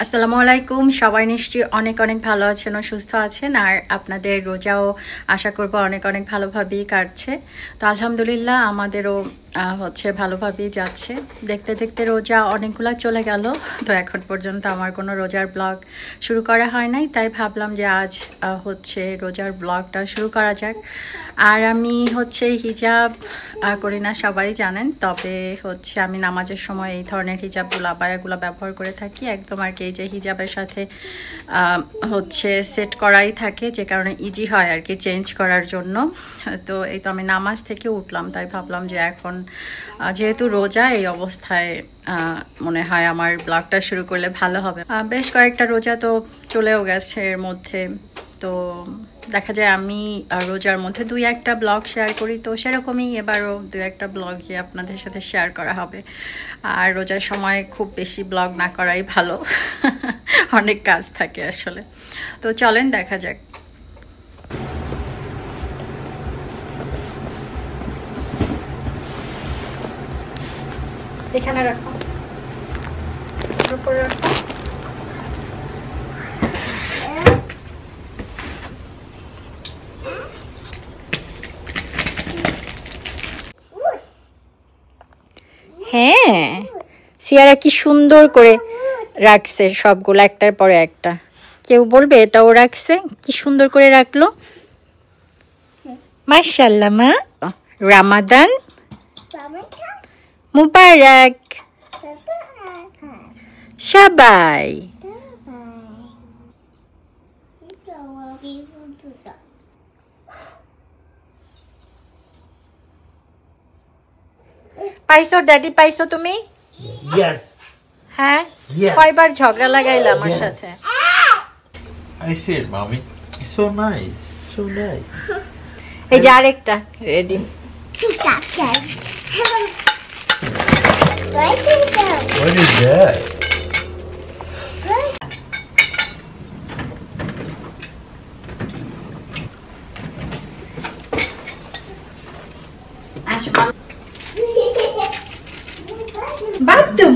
আসসালামু আলাইকুম। সবাই নিশ্চয়ই অনেক অনেক ভালো আছেন ও সুস্থ আছেন, আর আপনাদের রোজাও আশা করব অনেক অনেক ভালোভাবেই কাটছে। তো আলহামদুলিল্লাহ আমাদেরও ভালোভাবেই যাচ্ছে। দেখতে দেখতে রোজা অনেকগুলো চলে গেল। তো এখন পর্যন্ত আমার কোনো রোজার ব্লগ শুরু করা হয় নাই, তাই ভাবলাম যে আজ রোজার ব্লগটা শুরু করা যাক। আর আমি হিজাব করি না, সবাই জানেন, তবে আমি নামাজের সময় এই ধরনের হিজাবগুলো আবায়াগুলো ব্যবহার করে থাকি। একদম আর কি এই যে হিজাবের সাথে সেট করাই থাকে, যে কারণে ইজি হয় আর কি চেঞ্জ করার জন্য। তো এই তো আমি নামাজ থেকে উঠলাম, তাই ভাবলাম যে এখন যেহেতু রোজা, এই অবস্থায় মনে হয় আমার ব্লগটা শুরু করলে ভালো হবে। বেশ কয়েকটা রোজা তো চলেও গেছে এর মধ্যে, তো দেখা যায় আমি রোজার মধ্যে দুই একটা ব্লগ শেয়ার করি, তো সেরকমই এবারও দুই একটা ব্লগই আপনাদের সাথে শেয়ার করা হবে। আর রোজার সময় খুব বেশি ব্লগ না করাই ভালো, অনেক কাজ থাকে আসলে। তো চলেন দেখা যাক। এখানে রাখো, উপরে রাখো। হ্যাঁ, সিয়ারা কি সুন্দর করে রাখছে সবগুলো একটার পরে একটা। কেউ বলবে এটাও রাখছে, কি সুন্দর করে রাখলো। মাশাআল্লাহ মা, রমাদান মুবারক সবাই। পাইছো ড্যাডি, পাইছো তুমি? Yes. হ্যাঁ, Yes. কয়বার ঝগড়া লাগাইলা আমার Yes. সাথে? I see it, mommy. It's so nice. So nice. এই যে আরেকটা ready. What is that? Bathroom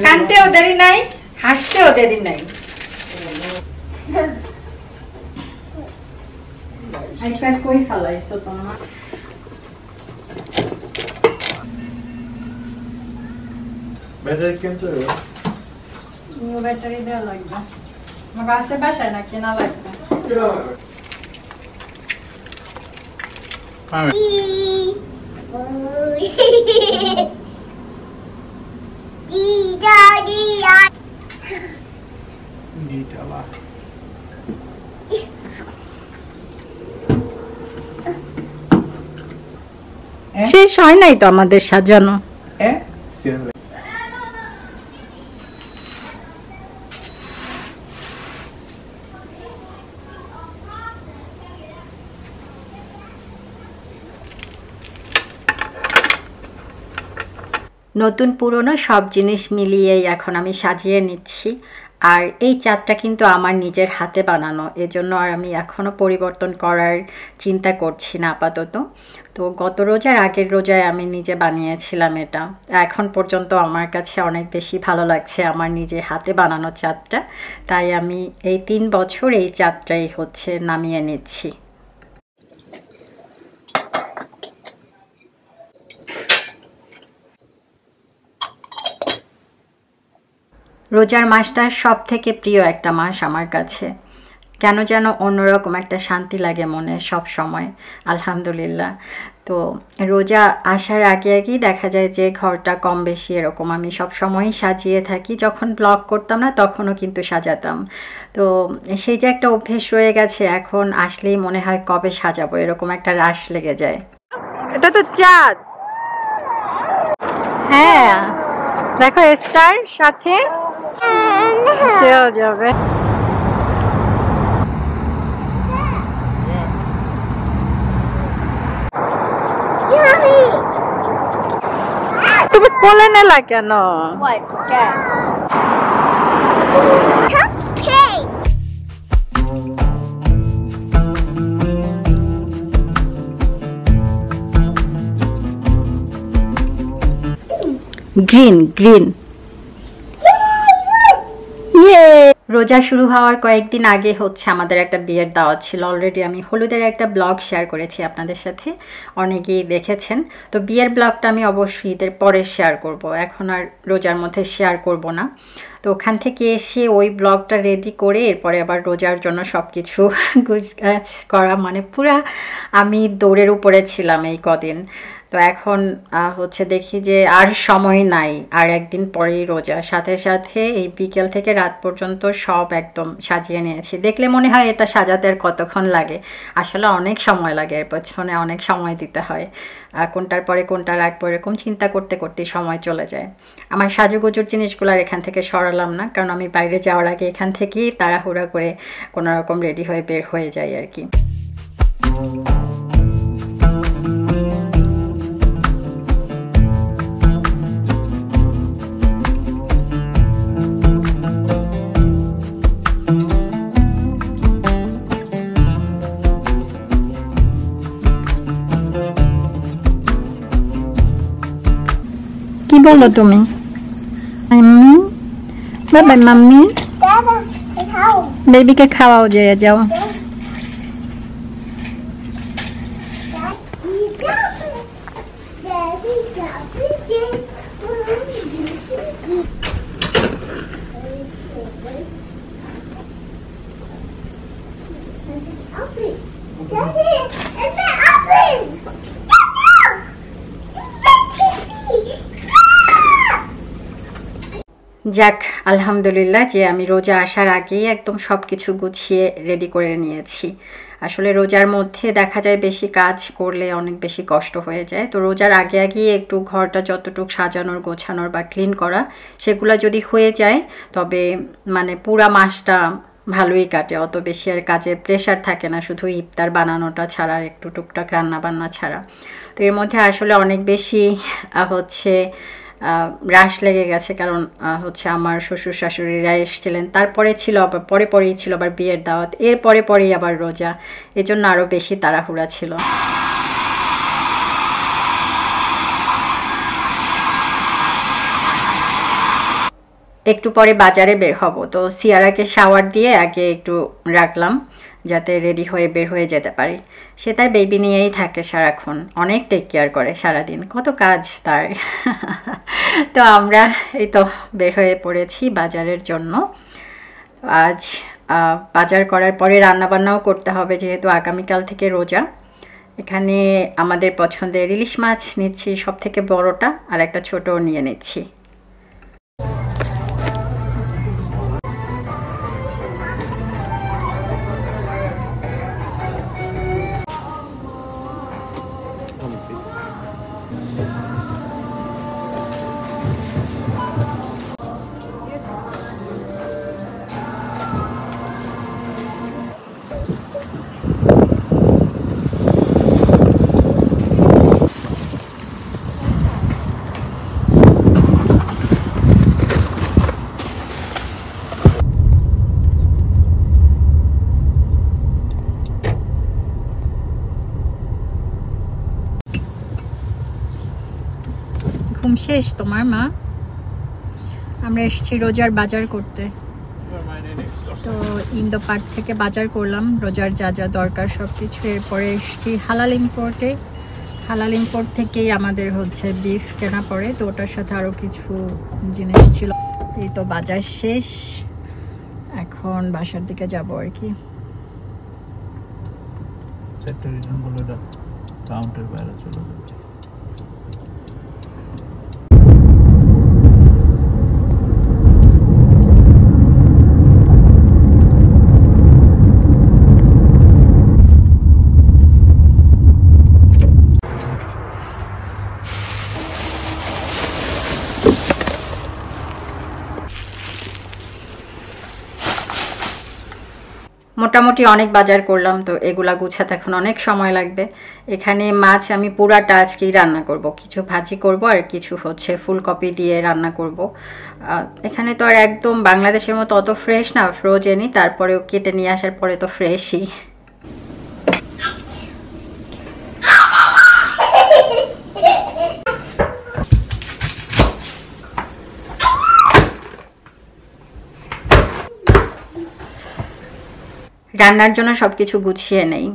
কানতেও দেরি নাই, হাসতেও দেরি নাই। আইপ্যাড কই ফালাইছো তোমার? Better কিন্তু নিউ ব্যাটারি দেওয়া লাগবে। আমার কাছে বাসায় না কেনা লাগবে। Mommy. Ditala. শেষ হয় নাই তো আমাদের সাজানো। নতুন পুরনো সব জিনিস মিলিয়েই এখন আমি সাজিয়ে নিচ্ছি। আর এই চাঁদটা কিন্তু আমার নিজের হাতে বানানো, এজন্য আর আমি এখনও পরিবর্তন করার চিন্তা করছি না আপাতত। তো গত রোজার আগের রোজায় আমি নিজে বানিয়েছিলাম এটা। এখন পর্যন্ত আমার কাছে অনেক বেশি ভালো লাগছে আমার নিজে হাতে বানানো চাঁদটা, তাই আমি এই 3 বছর এই চাঁদটাই নামিয়ে নিচ্ছি। রোজার মাসটা সব থেকে প্রিয় একটা মাস আমার কাছে। কেন যেন অন্যরকম একটা শান্তি লাগে মনে সব সময়, আলহামদুলিল্লাহ। তো রোজা আসার আগে আগেই দেখা যায় যে ঘরটা কম বেশি এরকম আমি সব সময়ই সাজিয়ে থাকি। যখন ব্লগ করতাম না তখনও কিন্তু সাজাতাম। তো সেই যে একটা অভ্যেস রয়ে গেছে, এখন আসলেই মনে হয় কবে সাজাবো, এরকম একটা রাশ লেগে যায়। এটা তো চাঁদ। হ্যাঁ দেখো, স্টার সাথে সেও যাবে। তুমি কোলে নেলা কেন? Green green. রোজা শুরু হওয়ার কয়েকদিন আগে হচ্ছে আমাদের একটা বিয়ের দাওয়াত ছিল। অলরেডি আমি হলুদের একটা ব্লগ শেয়ার করেছি আপনাদের সাথে, অনেকেই দেখেছেন। তো বিয়ের ব্লগটা আমি অবশ্যই ঈদের পরে শেয়ার করব, এখন আর রোজার মধ্যে শেয়ার করব না। তো ওখান থেকে এসে ওই ব্লগটা রেডি করে এরপরে আবার রোজার জন্য সব কিছু গুছগাছ করা, মানে পুরা আমি দৌড়ের উপরে ছিলাম এই কদিন। তো এখন হচ্ছে দেখি যে আর সময় নাই, আর একদিন পরেই রোজা। সাথে সাথে এই বিকেল থেকে রাত পর্যন্ত সব একদম সাজিয়ে নিয়েছি। দেখলে মনে হয় এটা সাজাতে আর কতক্ষণ লাগে, আসলে অনেক সময় লাগে, এর পেছনে অনেক সময় দিতে হয়। কোনটার পরে কোনটা রাখবো এরকম চিন্তা করতে করতে সময় চলে যায়। আমার সাজুগুজুর জিনিসগুলো আর এখান থেকে সরালাম না, কারণ আমি বাইরে যাওয়ার আগে এখান থেকেই তাড়াহুড়া করে কোনো রকম রেডি হয়ে বের হয়ে যাই আর কি। কি বলো তুমি? মাম্মি, বাবা মাম্মি, বেবিকে খাওয়াও, যে যাও। যাক, আলহামদুলিল্লাহ যে আমি রোজা আসার আগেই একদম সব কিছু গুছিয়ে রেডি করে নিয়েছি। আসলে রোজার মধ্যে দেখা যায় বেশি কাজ করলে অনেক বেশি কষ্ট হয়ে যায়। তো রোজার আগে আগেই একটু ঘরটা যতটুকু সাজানোর গোছানোর বা ক্লিন করা সেগুলো যদি হয়ে যায় তবে মানে পুরা মাসটা ভালোই কাটে, অত বেশি আর কাজে প্রেশার থাকে না, শুধু ইফতার বানানোটা ছাড়া আর একটু টুকটাক রান্না বান্না ছাড়া। তো এর মধ্যে আসলে অনেক বেশি হচ্ছে রাশ লেগে গেছে, কারণ হচ্ছে আমার শ্বশুর শাশুড়িরা এসেছিলেন, তারপরে ছিল আবার পরেই ছিল আবার বিয়ের দাওয়াত, এর পরেই আবার রোজা, এজন্য আরও বেশি তাড়াহুড়া ছিল। একটু পরে বাজারে বের হব, তো সিয়ারাকে শাওয়ার দিয়ে আগে একটু রাখলাম যাতে রেডি হয়ে বের হয়ে যেতে পারি। সে তার বেবি নিয়েই থাকে সারাক্ষণ, অনেক টেক কেয়ার করে সারাদিন, কত কাজ তার। তো আমরা এই তো বের হয়ে পড়েছি বাজারের জন্য। আজ বাজার করার পরে রান্নাবান্নাও করতে হবে, যেহেতু আগামীকাল থেকে রোজা। এখানে আমাদের পছন্দের ইলিশ মাছ নিচ্ছি, সব থেকে বড়টা, আর একটা ছোটও নিয়ে নিচ্ছি। ঘুম শেষ তোমার মা? আমরা এসেছি রোজার বাজার করতে। তো ইন্দো পার্ক থেকে বাজার করলাম রোজার যা যা দরকার সব কিছু। এরপরে এসেছি হালাল ইম্পোর্টে। হালাল ইম্পোর্ট থেকেই আমাদের হচ্ছে বিফ কেনা পড়ে, তো ওটার সাথে আরও কিছু জিনিস ছিল। এই তো বাজার শেষ, এখন বাসার দিকে যাব আর কি। কাউন্টার বাইরে চলে যাবে। মোটামুটি অনেক বাজার করলাম, তো এগুলা গুছাতে এখন অনেক সময় লাগবে। এখানে মাছ আমি পুরাটা আজকেই রান্না করব, কিছু ভাজি করব আর কিছু হচ্ছে ফুলকপি দিয়ে রান্না করব। এখানে তো আর একদম বাংলাদেশের মতো অত ফ্রেশ না, ফ্রোজেনই, তারপরেও কেটে নিয়ে আসার পরে তো ফ্রেশই। রান্নার জন্য সব কিছু গুছিয়ে নেই।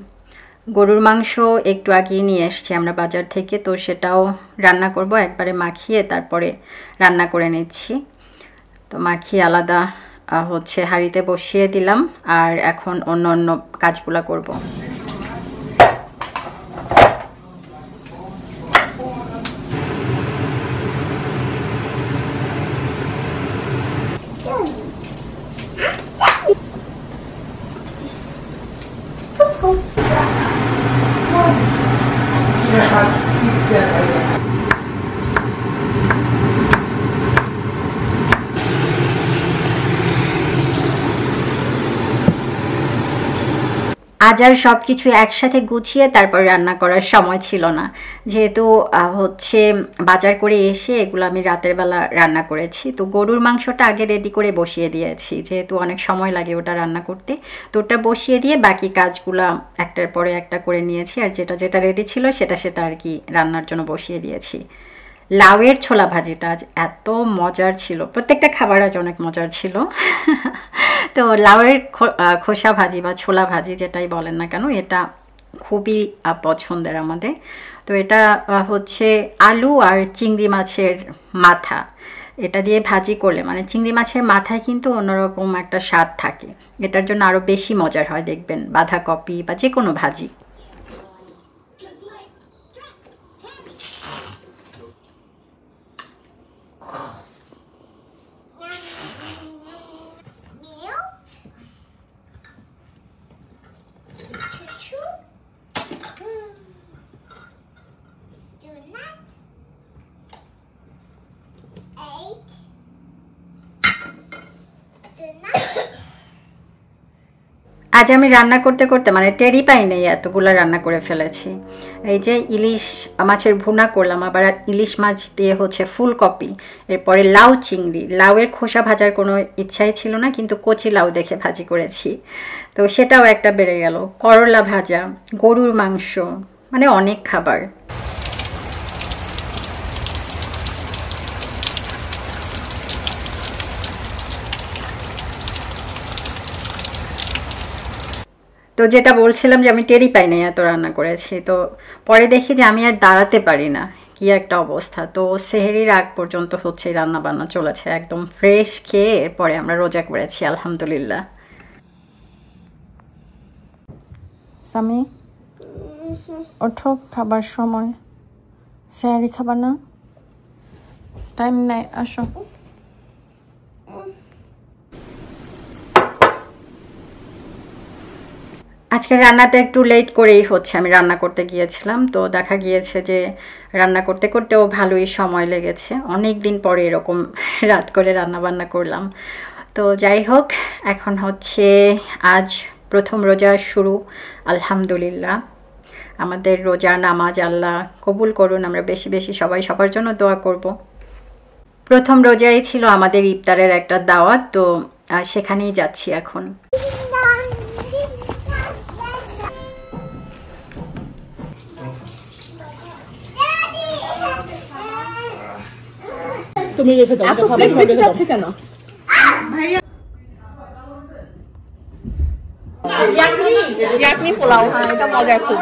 গরুর মাংস একটু আগিয়ে নিয়ে এসছি আমরা বাজার থেকে, তো সেটাও রান্না করব। একবারে মাখিয়ে তারপরে রান্না করে নিচ্ছি। তো মাখিয়ে আলাদা হচ্ছে হাঁড়িতে বসিয়ে দিলাম, আর এখন অন্য অন্য কাজগুলো করব। আজ আর সব কিছু একসাথে গুছিয়ে তারপর রান্না করার সময় ছিল না, যেহেতু হচ্ছে বাজার করে এসে এগুলো আমি রাতের বেলা রান্না করেছি। তো গরুর মাংসটা আগে রেডি করে বসিয়ে দিয়েছি, যেহেতু অনেক সময় লাগে ওটা রান্না করতে। তো ওটা বসিয়ে দিয়ে বাকি কাজগুলো একটার পরে একটা করে নিয়েছি, আর যেটা যেটা রেডি ছিল সেটা আর কি রান্নার জন্য বসিয়ে দিয়েছি। লাউয়ের ছোলা ভাজিটা আজ এত মজার ছিল, প্রত্যেকটা খাবার আজ অনেক মজার ছিল। তো লাউয়ের খোসা ভাজি বা ছোলা ভাজি যেটাই বলেন না কেন, এটা খুবই পছন্দের আমাদের। তো এটা হচ্ছে আলু আর চিংড়ি মাছের মাথা, এটা দিয়ে ভাজি করলে মানে চিংড়ি মাছের মাথায় কিন্তু অন্যরকম একটা স্বাদ থাকে, এটার জন্য আরও বেশি মজার হয় দেখবেন বাঁধাকপি বা যে কোনো ভাজি। আজ আমি রান্না করতে করতে মানে টেরি পাই নেই এতগুলো রান্না করে ফেলেছি। এই যে ইলিশ মাছের ভুনা করলাম, আবার ইলিশ মাছ দিয়ে হচ্ছে ফুলকপি, এরপরে লাউ চিংড়ি। লাউয়ের খোসা ভাজার কোনো ইচ্ছাই ছিল না, কিন্তু কচি লাউ দেখে ভাজি করেছি, তো সেটাও একটা বেড়ে গেল। করলা ভাজা, গরুর মাংস, মানে অনেক খাবার। তো যেটা বলছিলাম যে আমি টেরি পাই না এত রান্না করেছি, তো পরে দেখি যে আমি আর দাঁড়াতে পারি না, কি একটা অবস্থা। তো সেহরির আগ পর্যন্ত হচ্ছে রান্না বান্না চলেছে, একদম ফ্রেশ খেয়ে এরপরে আমরা রোজা করেছি আলহামদুলিল্লাহ। সামি ওঠো, খাবার সময়, সেহরি খাবার না, টাইম নাই, আসো। আজকের রান্নাটা একটু লেট করেই হচ্ছে, আমি রান্না করতে গিয়েছিলাম, তো দেখা গিয়েছে যে রান্না করতে করতেও ভালোই সময় লেগেছে। অনেক দিন পরে এরকম রাত করে রান্না বান্না করলাম। তো যাই হোক, এখন হচ্ছে আজ প্রথম রোজা শুরু আলহামদুলিল্লাহ। আমাদের রোজা নামাজ আল্লাহ কবুল করুন, আমরা বেশি বেশি সবাই সবার জন্য দোয়া করব। প্রথম রোজাই ছিল আমাদের ইফতারের একটা দাওয়াত, তো সেখানেই যাচ্ছি এখন। তুমি রেখে দাও, এটা খাবার বেঁচে যাচ্ছে কেন? ইয়াকনি পোলাও, হ্যাঁ এটা মজার খুব।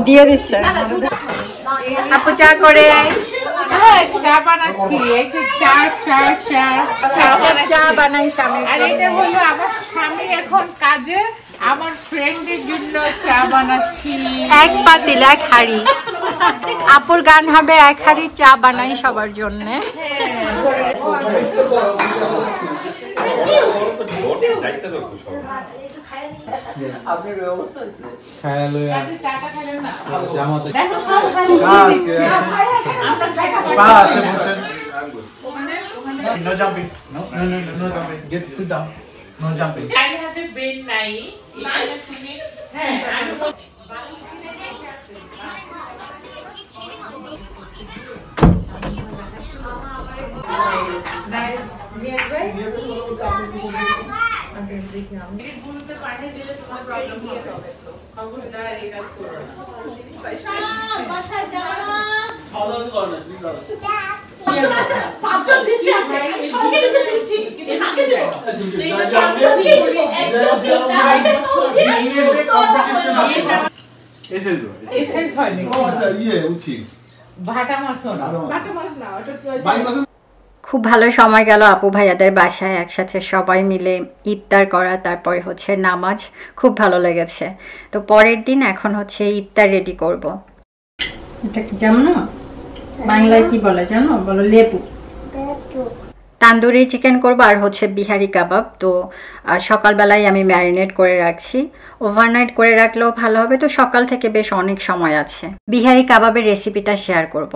দিয়ে দিচ্ছে আপু চা করে। চা বানাচ্ছি, এই যে চা বানাই স্বামী। আর এটা হলো আমার স্বামী এখন কাজে, আমার ফ্রেন্ডের জন্য চা বানাচ্ছি। এক পাতিল এক হাঁড়ি, আপুর গান হবে এক হাঁড়ি চা বানাই সবার জন্য। No jumping. No jumping. Sit down. No jumping. হাতে বেন নাই, এখানে তুমি হ্যাঁ খুব ভালো সময় গেল আপু ভাইয়াদের বাসায় একসাথে সবাই মিলে ইফতার করা, তারপরে হচ্ছে নামাজ, খুব ভালো লেগেছে। তো পরের দিন এখন হচ্ছে ইফতার রেডি করব। এটা কি জানো বাংলায় কি বলে জানো? বলো লেবু। তান্দুরি চিকেন করবো আর হচ্ছে বিহারি কাবাব। তো সকালবেলায় আমি ম্যারিনেট করে রাখছি, ওভারনাইট করে রাখলেও ভালো হবে। তো সকাল থেকে বেশ অনেক সময় আছে। বিহারি কাবাবের রেসিপিটা শেয়ার করব।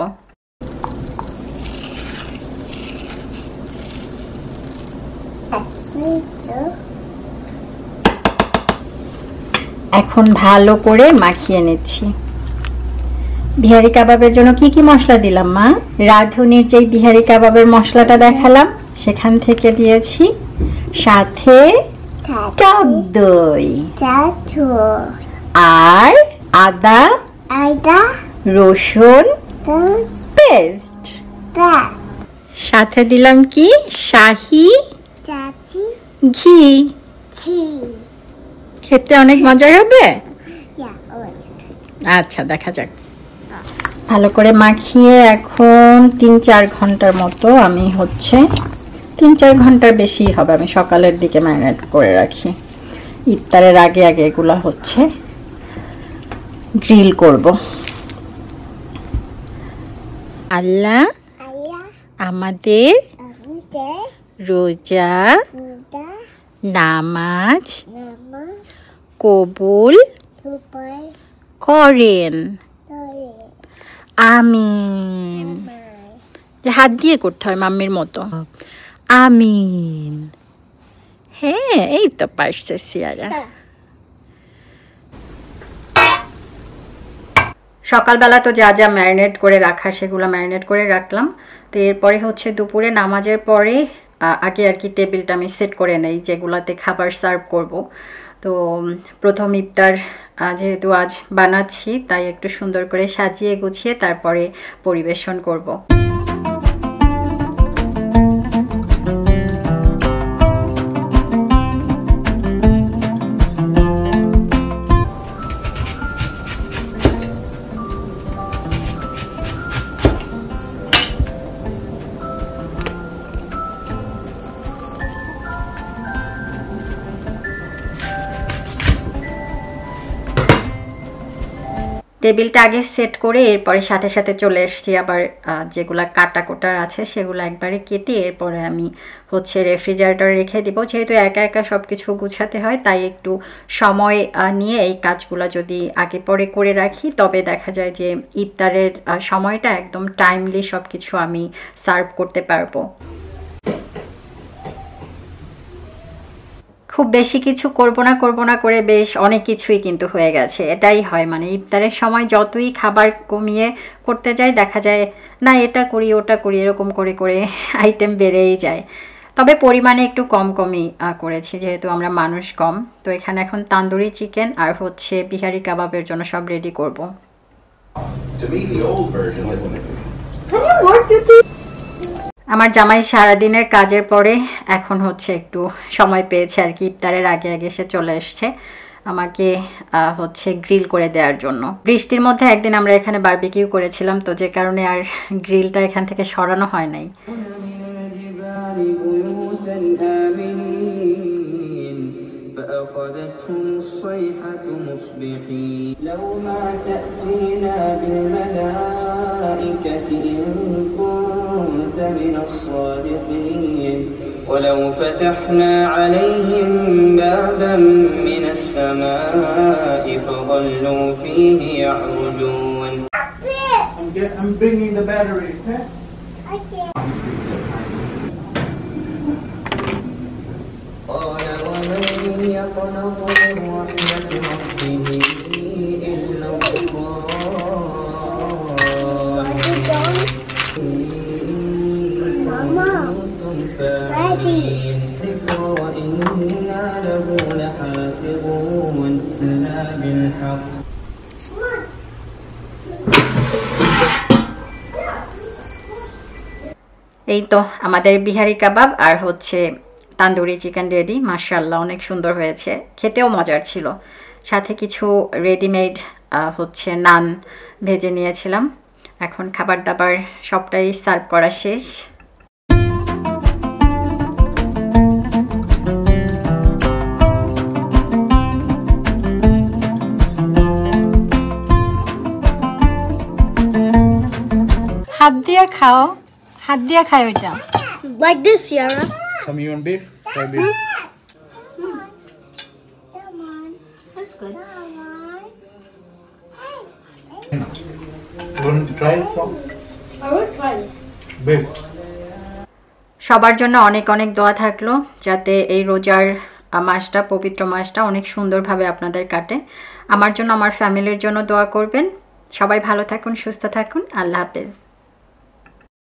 এখন ভালো করে মাখিয়ে নিচ্ছি। বিহারি কাবাবের জন্য কি কি মশলা দিলাম মা? রাঁধুনির যে বিহারি কাবাবের মশলাটা দেখালাম সেখান থেকে দিয়েছি, সাথে টক দই আর আদা রসুন পেস্ট, সাথে দিলাম কি শাহি ঘি। খেতে অনেক মজা হবে। আচ্ছা দেখা যাক। ভালো করে মাখিয়ে এখন 3-4 ঘন্টার মতো আমি হচ্ছে 3-4 ঘন্টার বেশি হবে, আমি সকালের দিকে ম্যারিনেট করে রাখি। ইফতারের আগে আগে এগুলো হচ্ছে গ্রিল করব। আল্লাহ আমাদের রোজা নামাজ কবুল করেন, আমিন। হাত দিয়ে করতে হয় মাম্মির মতো, আমিন। হ্যাঁ এই তো পারছে সিয়ারা। সকালবেলা তো যা যা ম্যারিনেট করে রাখার সেগুলো ম্যারিনেট করে রাখলাম। তো এরপরে হচ্ছে দুপুরে নামাজের পরে আগে আর কি টেবিলটা আমি সেট করে নেই যেগুলাতে খাবার সার্ভ করব। তো প্রথম ইফতার যেহেতু আজ বানাচ্ছি তাই একটু সুন্দর করে সাজিয়ে গুছিয়ে তারপরে পরিবেশন করব। টেবিলটা আগে সেট করে এরপরে সাথে সাথে চলে এসেছি আবার যেগুলা কাটা কোটার আছে সেগুলো একবারে কেটে এরপরে আমি হচ্ছে রেফ্রিজারেটরে রেখে দিব। যেহেতু একা একা সব কিছু গুছাতে হয় তাই একটু সময় নিয়ে এই কাজগুলো যদি আগে পরে করে রাখি তবে দেখা যায় যে ইফতারের সময়টা একদম টাইমলি সব কিছু আমি সার্ভ করতে পারবো। খুব বেশি কিছু করব না করে বেশ অনেক কিছুই কিন্তু হয়ে গেছে। এটাই হয়, মানে ইফতারের সময় যতই খাবার কমিয়ে করতে যাই দেখা যায় না এটা করি ওটা করি, এরকম করে করে আইটেম বেড়েই যায়। তবে পরিমাণে একটু কমই করেছি যেহেতু আমরা মানুষ কম। তো এখানে এখন তান্দুরি চিকেন আর হচ্ছে বিহারি কাবাবের জন্য সব রেডি করব। আমার জামাই সারাদিনের কাজের পরে এখন হচ্ছে একটু সময় পেয়েছে আর কি, ইফতারের আগে আগে সে চলে এসছে আমাকে হচ্ছে গ্রিল করে দেওয়ার জন্য। বৃষ্টির মধ্যে একদিন আমরা এখানে বারবিকিউ করেছিলাম, তো যে কারণে আর গ্রিলটা এখান থেকে সরানো হয় নাই। فأخذتهم الصيحة مصبحين لو ما تأتينا بالملائكة إن كنت من الصادقين ولو فتحنا عليهم بابا من السماء فظلوا فيه يعرجون. I'm bringing the battery, okay? Okay. قال ومن يقنط من رحمة ربه إلا الضالين وإنا له لحافظون إلا بالحق. এই তো আমাদের বিহারি কাবাব আর হচ্ছে তান্দুরি চিকেন রেডি। মাশাআল্লাহ অনেক সুন্দর হয়েছে, খেতেও মজার ছিল। সাথে কিছু রেডিমেড হচ্ছে নান ভেজে নিয়েছিলাম। এখন খাবার দাবার সবটাই সার্ভ করা শেষ। হাত দিয়া খাও, হাত দিয়া খাও এটা। Like this, Sierra. Some you want beef? Try beef. That's good. You want to try it? I will try it. Beef. সবার জন্য অনেক অনেক দোয়া থাকলো যাতে এই রোজার মাসটা, পবিত্র মাসটা অনেক সুন্দরভাবে আপনাদের কাটে। আমার জন্য, আমার ফ্যামিলির জন্য দোয়া করবেন। সবাই ভালো থাকুন, সুস্থ থাকুন। আল্লাহ হাফেজ।